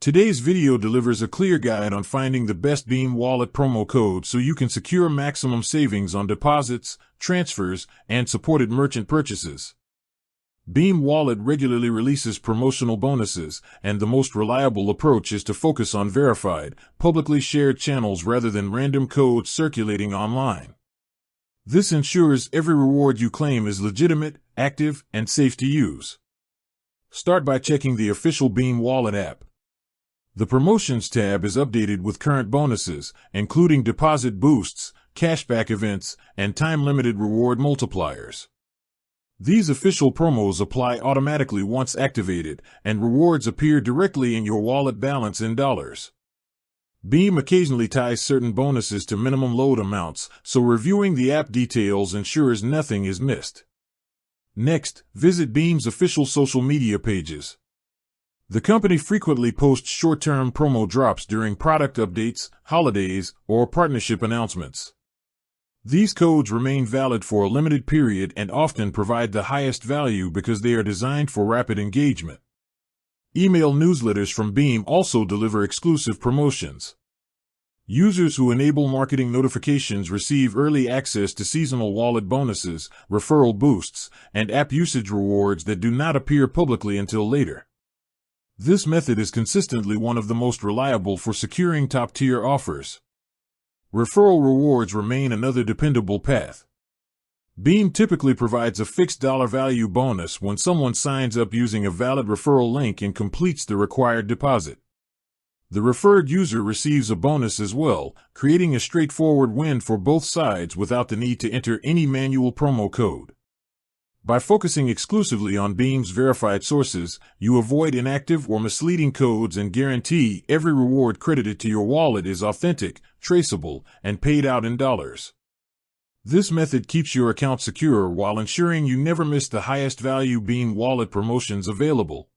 Today's video delivers a clear guide on finding the best Beam Wallet promo code so you can secure maximum savings on deposits, transfers, and supported merchant purchases. Beam Wallet regularly releases promotional bonuses, and the most reliable approach is to focus on verified, publicly shared channels rather than random codes circulating online. This ensures every reward you claim is legitimate, active, and safe to use. Start by checking the official Beam Wallet app. The Promotions tab is updated with current bonuses, including deposit boosts, cashback events, and time-limited reward multipliers. These official promos apply automatically once activated, and rewards appear directly in your wallet balance in dollars. Beam occasionally ties certain bonuses to minimum load amounts, so reviewing the app details ensures nothing is missed. Next, visit Beam's official social media pages. The company frequently posts short-term promo drops during product updates, holidays, or partnership announcements. These codes remain valid for a limited period and often provide the highest value because they are designed for rapid engagement. Email newsletters from Beam also deliver exclusive promotions. Users who enable marketing notifications receive early access to seasonal wallet bonuses, referral boosts, and app usage rewards that do not appear publicly until later. This method is consistently one of the most reliable for securing top-tier offers. Referral rewards remain another dependable path. Beam typically provides a fixed dollar value bonus when someone signs up using a valid referral link and completes the required deposit. The referred user receives a bonus as well, creating a straightforward win for both sides without the need to enter any manual promo code. By focusing exclusively on Beam's verified sources, you avoid inactive or misleading codes and guarantee every reward credited to your wallet is authentic, traceable, and paid out in dollars. This method keeps your account secure while ensuring you never miss the highest value Beam Wallet promotions available.